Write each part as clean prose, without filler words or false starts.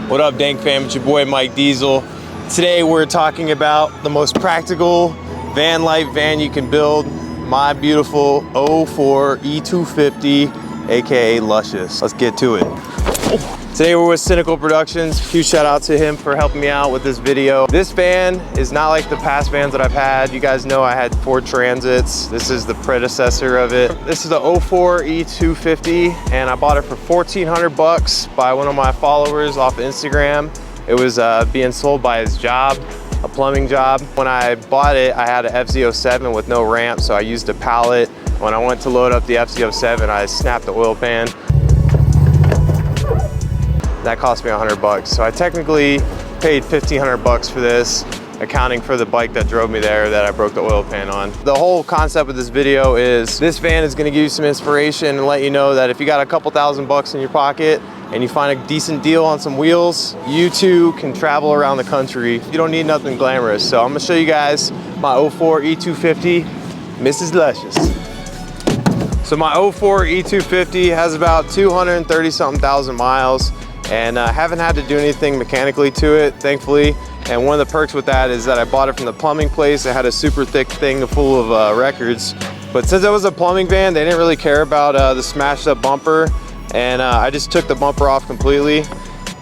What up, Dank fam? It's your boy Mike Diesel. Today we're talking about the most practical van life van you can build. My beautiful 04 E250, aka Luscious. Let's get to it. Today we're with Cynical Productions. Huge shout out to him for helping me out with this video. This van is not like the past vans that I've had. You guys know I had Ford Transits. This is the predecessor of it. This is the 04 E250 and I bought it for 1,400 bucks by one of my followers off Instagram. It was being sold by his job, a plumbing job. When I bought it, I had an FZ07 with no ramp, so I used a pallet. When I went to load up the FZ07, I snapped the oil pan. That cost me 100 bucks. So I technically paid 1,500 bucks for this, accounting for the bike that drove me there that I broke the oil pan on. The whole concept of this video is this van is gonna give you some inspiration and let you know that if you got a couple thousand bucks in your pocket and you find a decent deal on some wheels, you too can travel around the country. You don't need nothing glamorous. So I'm gonna show you guys my 04 E250, Mrs. Luscious. So my 04 E250 has about 230 something thousand miles. And I haven't had to do anything mechanically to it, thankfully. And one of the perks with that is that I bought it from the plumbing place. It had a super thick thing full of records. But since it was a plumbing van, they didn't really care about the smashed up bumper. And I just took the bumper off completely.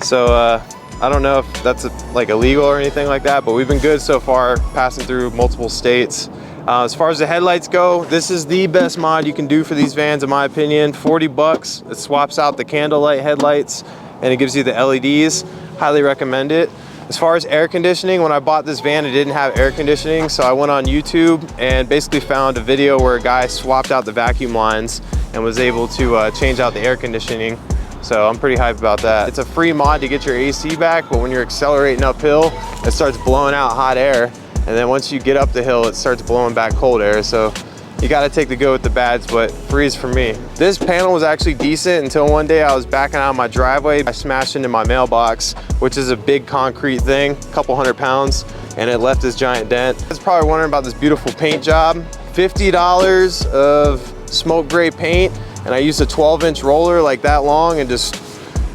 So I don't know if that's like illegal or anything like that, but we've been good so far, passing through multiple states. As far as the headlights go, this is the best mod you can do for these vans, in my opinion. 40 bucks, it swaps out the candlelight headlights and it gives you the LEDs. Highly recommend it. As far as air conditioning, when I bought this van, it didn't have air conditioning, so I went on YouTube and basically found a video where a guy swapped out the vacuum lines and was able to change out the air conditioning. So I'm pretty hyped about that. It's a free mod to get your AC back, but when you're accelerating uphill, it starts blowing out hot air. And then once you get up the hill, it starts blowing back cold air. So you gotta take the good with the bads, but free is for me. This panel was actually decent until one day I was backing out of my driveway. I smashed into my mailbox, which is a big concrete thing, a couple 100 pounds, and it left this giant dent. I was probably wondering about this beautiful paint job. $50 of smoke gray paint, and I used a 12-inch roller like that long and just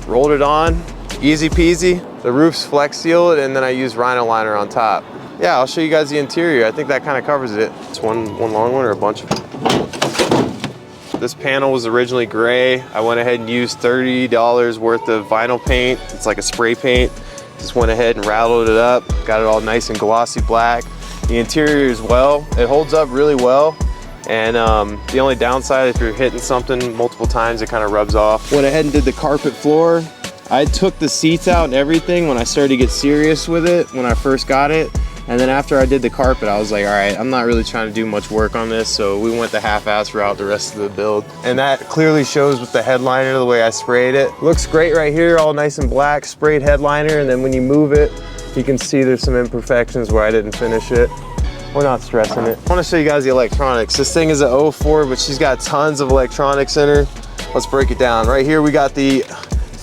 rolled it on. Easy peasy. The roof's flex sealed, and then I used Rhino liner on top. Yeah, I'll show you guys the interior. I think that kind of covers it. It's one long one or a bunch of them? This panel was originally gray. I went ahead and used $30 worth of vinyl paint. It's like a spray paint. Just went ahead and rattled it up. Got it all nice and glossy black. The interior as well, it holds up really well. And the only downside, if you're hitting something multiple times, it kind of rubs off. Went ahead and did the carpet floor. I took the seats out and everything when I started to get serious with it, when I first got it. And then after I did the carpet, I was like, all right, I'm not really trying to do much work on this. So we went the half-ass route the rest of the build. And that clearly shows with the headliner, the way I sprayed it. Looks great right here, all nice and black, sprayed headliner. And then when you move it, you can see there's some imperfections where I didn't finish it. We're not stressing it. I wanna show you guys the electronics. This thing is an 04, but she's got tons of electronics in her. Let's break it down. Right here, we got the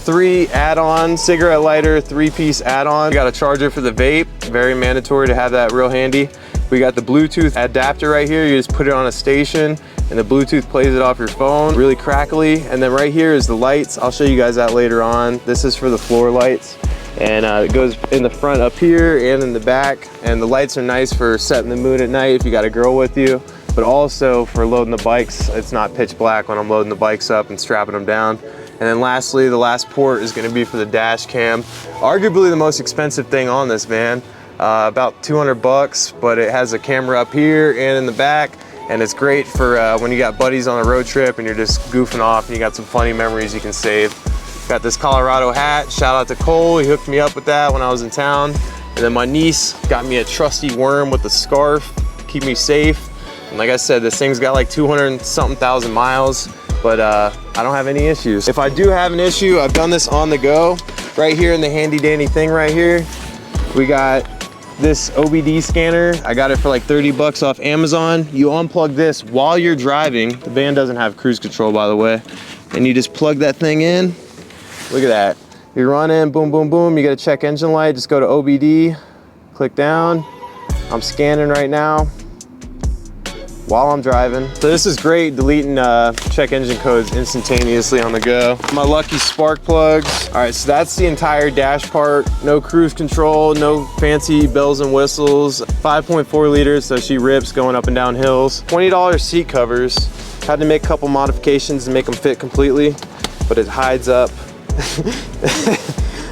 3 add-on cigarette lighter, 3-piece add-on. We got a charger for the vape, very mandatory to have that real handy. We got the Bluetooth adapter right here. You just put it on a station and the Bluetooth plays it off your phone, really crackly. And then right here is the lights. I'll show you guys that later on. This is for the floor lights. And it goes in the front up here and in the back. And the lights are nice for setting the mood at night if you got a girl with you, but also for loading the bikes. It's not pitch black when I'm loading the bikes up and strapping them down. And then lastly, the last port is gonna be for the dash cam. Arguably the most expensive thing on this van, about 200 bucks, but it has a camera up here and in the back, and it's great for when you got buddies on a road trip and you're just goofing off and you got some funny memories you can save. Got this Colorado hat, shout out to Cole, he hooked me up with that when I was in town. And then my niece got me a trusty worm with a scarf, keep me safe. And like I said, this thing's got like 200 something thousand miles. But I don't have any issues. If I do have an issue, I've done this on the go. Right here in the handy dandy thing right here, we got this OBD scanner. I got it for like 30 bucks off Amazon. You unplug this while you're driving. The van doesn't have cruise control, by the way. And you just plug that thing in. Look at that. You're running, boom, boom, boom. You got a check engine light, just go to OBD, click down. I'm scanning right now. while I'm driving. So this is great, deleting check engine codes instantaneously on the go. My lucky spark plugs. All right, so that's the entire dash part. No cruise control, no fancy bells and whistles. 5.4 liters, so she rips going up and down hills. $20 seat covers. Had to make a couple modifications to make them fit completely, but it hides up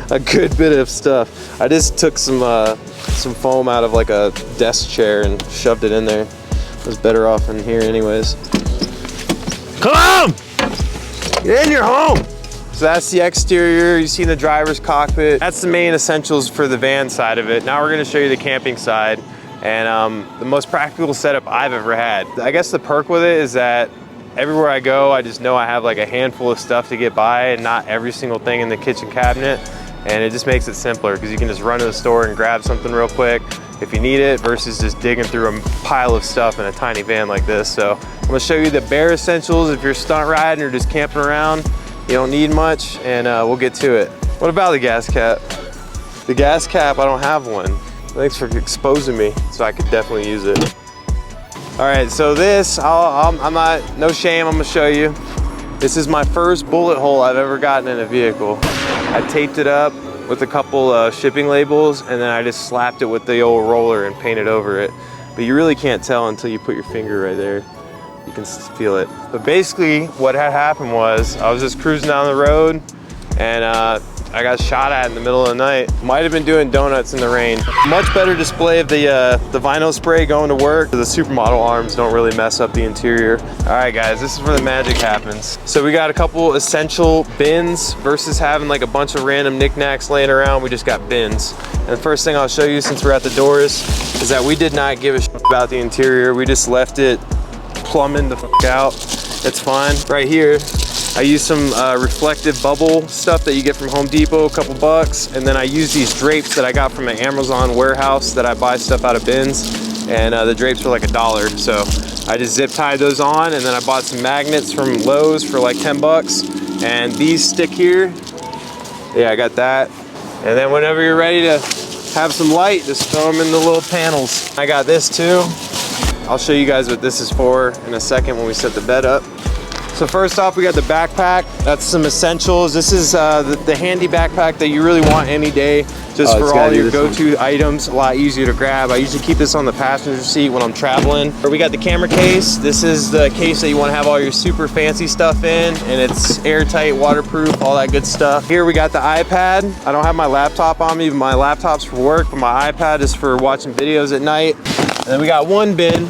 a good bit of stuff. I just took some foam out of like a desk chair and shoved it in there. I was better off in here anyways. Come on! Get in your home! So that's the exterior. You see the driver's cockpit. That's the main essentials for the van side of it. Now we're gonna show you the camping side and the most practical setup I've ever had. I guess the perk with it is that everywhere I go, I just know I have like a handful of stuff to get by and not every single thing in the kitchen cabinet. And it just makes it simpler because you can just run to the store and grab something real quick if you need it versus just digging through a pile of stuff in a tiny van like this. So I'm gonna show you the bare essentials if you're stunt riding or just camping around. You don't need much, and we'll get to it. What about the gas cap? The gas cap, I don't have one. Thanks for exposing me, so I could definitely use it. All right, so this, I'm not, no shame, I'm gonna show you. This is my first bullet hole I've ever gotten in a vehicle. I taped it up with a couple shipping labels, and then I just slapped it with the old roller and painted over it. But you really can't tell until you put your finger right there. You can feel it. But basically what had happened was I was just cruising down the road and I got shot at in the middle of the night. Might have been doing donuts in the rain. Much better display of the vinyl spray going to work. The supermodel arms don't really mess up the interior. All right guys, this is where the magic happens. So we got a couple essential bins versus having like a bunch of random knickknacks laying around. We just got bins. And the first thing I'll show you since we're at the doors is that we did not give a shit about the interior. We just left it plumbing the f out. It's fine. Right here, I use some reflective bubble stuff that you get from Home Depot, a couple bucks. And then I use these drapes that I got from an Amazon warehouse that I buy stuff out of bins. And the drapes are like $1. So I just zip tied those on, and then I bought some magnets from Lowe's for like 10 bucks. And these stick here. Yeah, I got that. And then whenever you're ready to have some light, just throw them in the little panels. I got this too. I'll show you guys what this is for in a second when we set the bed up. So first off, we got the backpack. That's some essentials. This is the handy backpack that you really want any day, just for all your go-to items. A lot easier to grab. I usually keep this on the passenger seat when I'm traveling. Or we got the camera case. This is the case that you want to have all your super fancy stuff in, and it's airtight, waterproof, all that good stuff. Here we got the iPad. I don't have my laptop on me, but my laptop's for work, but my iPad is for watching videos at night. And then we got one bin.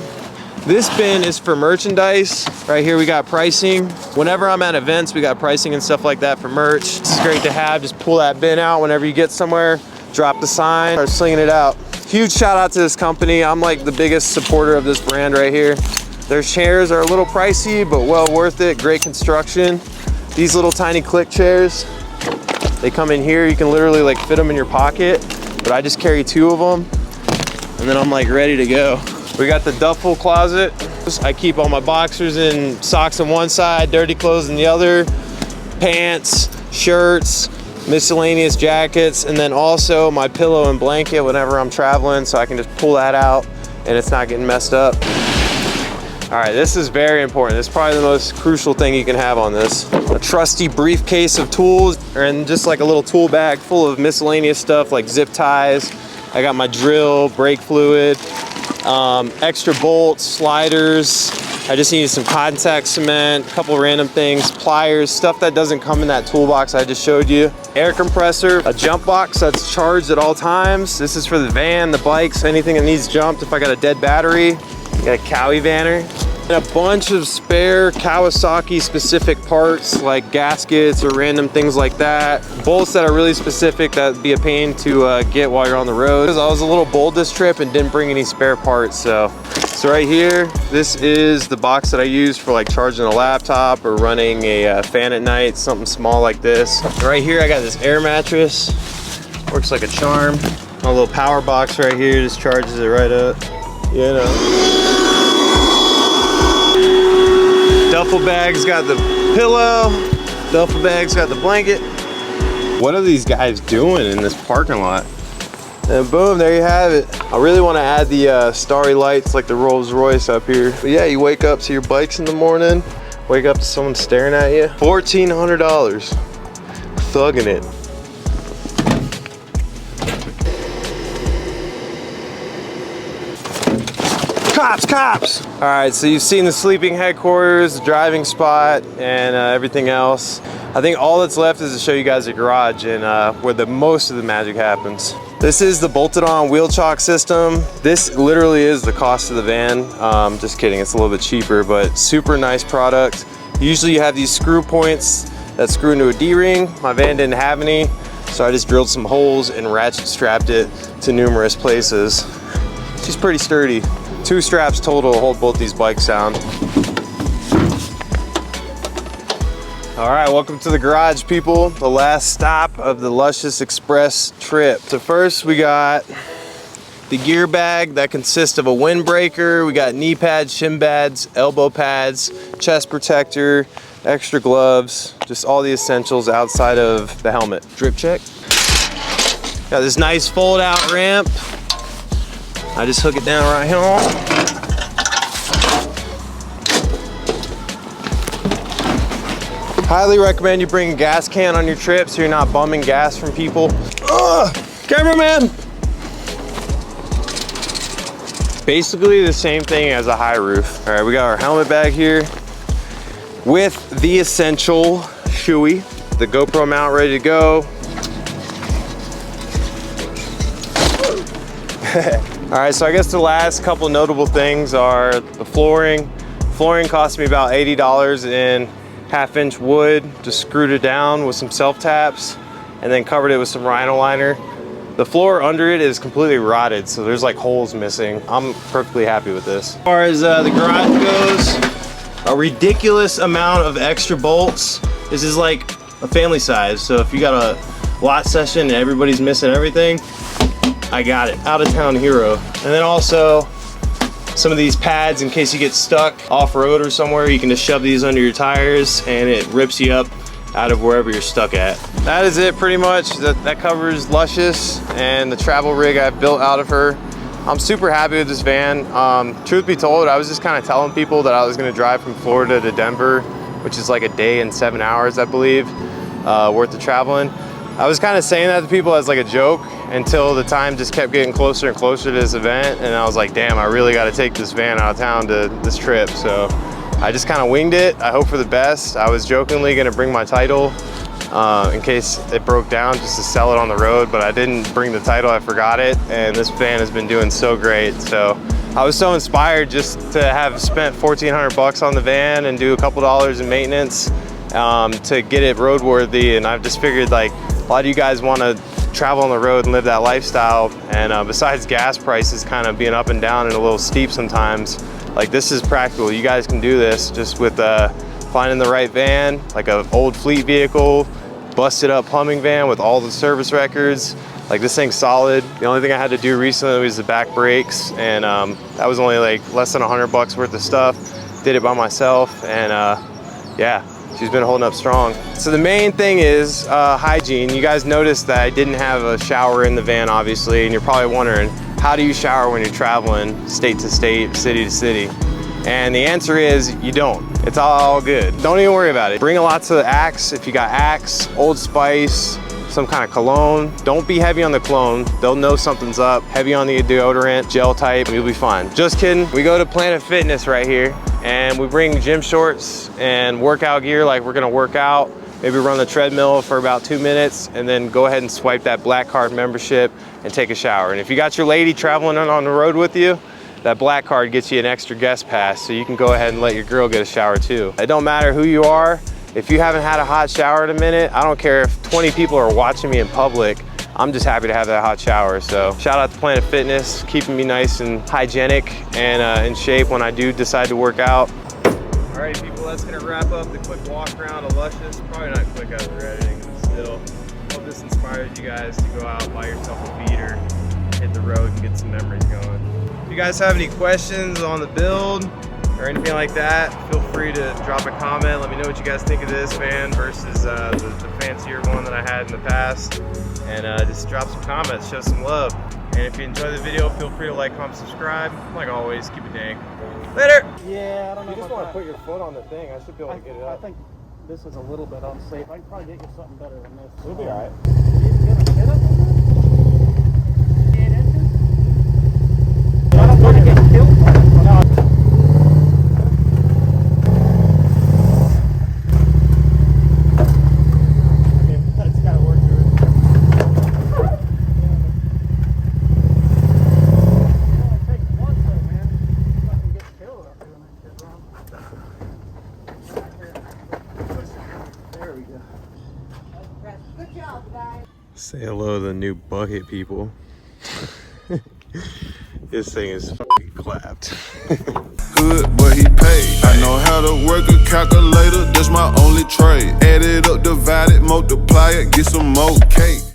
This bin is for merchandise. Right here we got pricing. Whenever I'm at events, we got pricing and stuff like that for merch. This is great to have. Just pull that bin out whenever you get somewhere, drop the sign, start slinging it out. Huge shout out to this company. I'm like the biggest supporter of this brand right here. Their chairs are a little pricey, but well worth it. Great construction. These little tiny click chairs, they come in here. You can literally like fit them in your pocket, but I just carry 2 of them. And then I'm like ready to go. We got the duffel closet. I keep all my boxers and socks on one side, dirty clothes on the other, pants, shirts, miscellaneous jackets, and then also my pillow and blanket whenever I'm traveling, so I can just pull that out and it's not getting messed up. All right, this is very important. This is probably the most crucial thing you can have on this. A trusty briefcase of tools, and just like a little tool bag full of miscellaneous stuff like zip ties. I got my drill, brake fluid, extra bolts, sliders. I just needed some contact cement, a couple random things, pliers, stuff that doesn't come in that toolbox I just showed you. Air compressor, a jump box that's charged at all times. This is for the van, the bikes, anything that needs jumped. If I got a dead battery, got a Cowie vanner. And a bunch of spare Kawasaki specific parts like gaskets or random things like that. Bolts that are really specific that would be a pain to get while you're on the road. I was a little bold this trip and didn't bring any spare parts. So right here, this is the box that I use for like charging a laptop or running a fan at night, something small like this. Right here, I got this air mattress. Works like a charm. A little power box right here, just charges it right up. You know. Duffel bag's got the pillow. Duffel bag's got the blanket. What are these guys doing in this parking lot? And boom, there you have it. I really want to add the starry lights like the Rolls Royce up here. But yeah, you wake up to your bikes in the morning, wake up to someone staring at you. $1,400. Thugging it. Cops! All right, so you've seen the sleeping headquarters, the driving spot, and everything else. I think all that's left is to show you guys the garage and where the most of the magic happens. This is the bolted on wheel chock system. This literally is the cost of the van. Just kidding, it's a little bit cheaper, but super nice product. Usually you have these screw points that screw into a D-ring. My van didn't have any, so I just drilled some holes and ratchet strapped it to numerous places. She's pretty sturdy. 2 straps total to hold both these bikes down. All right, welcome to the garage, people. The last stop of the Luscious Express trip. So first we got the gear bag that consists of a windbreaker. We got knee pads, shin pads, elbow pads, chest protector, extra gloves, just all the essentials outside of the helmet. Drip check. Got this nice fold out ramp. I just hook it down right here. Highly recommend you bring a gas can on your trip so you're not bumming gas from people. Cameraman! Basically the same thing as a high roof. All right, we got our helmet bag here with the essential shoey, the GoPro mount ready to go. All right, so I guess the last couple notable things are the flooring. Flooring cost me about $80 in 1/2-inch wood. Just screwed it down with some self-taps and then covered it with some rhino liner. The floor under it is completely rotted, so there's like holes missing. I'm perfectly happy with this. As far as the garage goes, a ridiculous amount of extra bolts. This is like a family size, so if you got a lot session and everybody's missing everything, I got it. Out of town hero. And then also some of these pads in case you get stuck off-road or somewhere, you can just shove these under your tires and it rips you up out of wherever you're stuck at. That is it pretty much. That covers Luscious and the travel rig I've built out of her. I'm super happy with this van. Truth be told, I was just kind of telling people that I was gonna drive from Florida to Denver, which is like a day and 7 hours, I believe, worth of traveling. I was kind of saying that to people as like a joke until the time just kept getting closer and closer to this event, and I was like, damn, I really got to take this van out of town to this trip. So I just kind of winged it. I hope for the best. I was jokingly gonna bring my title in case it broke down, just to sell it on the road, but I didn't bring the title, I forgot it, and this van has been doing so great. So I was so inspired just to have spent 1,400 bucks on the van and do a couple dollars in maintenance to get it roadworthy. And I've just figured, like, a lot of you guys want to travel on the road and live that lifestyle, and besides gas prices kind of being up and down and a little steep sometimes, like, this is practical. You guys can do this just with finding the right van, like an old fleet vehicle, busted up plumbing van with all the service records. Like, this thing's solid. The only thing I had to do recently was the back brakes, and that was only like less than 100 bucks worth of stuff. Did it by myself, and yeah, she's been holding up strong. So the main thing is hygiene. You guys noticed that I didn't have a shower in the van, obviously, and you're probably wondering, how do you shower when you're traveling state to state, city to city? And the answer is, you don't. It's all good. Don't even worry about it. Bring lots of Axe if you got Axe, Old Spice, some kind of cologne. Don't be heavy on the cologne. They'll know something's up. Heavy on the deodorant, gel type, you'll be fine. Just kidding. We go to Planet Fitness right here, and we bring gym shorts and workout gear, like we're gonna work out, maybe run the treadmill for about 2 minutes, and then go ahead and swipe that black card membership and take a shower. And if you got your lady traveling on the road with you, that black card gets you an extra guest pass, so you can go ahead and let your girl get a shower too. It don't matter who you are. If you haven't had a hot shower in a minute, I don't care if 20 people are watching me in public, I'm just happy to have that hot shower. So shout out to Planet Fitness, keeping me nice and hygienic and in shape when I do decide to work out. All right, people, that's gonna wrap up the quick walk around of Luscious. Probably not quick after editing, but still. Hope this inspires you guys to go out, buy yourself a beater, hit the road and get some memories going. If you guys have any questions on the build or anything like that, feel free to drop a comment. Let me know what you guys think of this van versus the fancier one that I had in the past. And just drop some comments, show some love. And if you enjoy the video, feel free to like, comment, subscribe. Like always, keep it dank. Later! Yeah, I don't know. You just want to put your foot on the thing. I should be able to get it up. I think this is a little bit unsafe. I can probably get you something better than this. It'll be alright. You gonna hit it? 8 inches? I don't want to get killed. No. That's gotta work through it. Good job, guys. Say hello to the new bucket people. This thing is fucking clapped. Good, but he paid. I know how to work a calculator, that's my only trade. Add it up, divide it, multiply it, get some more cake.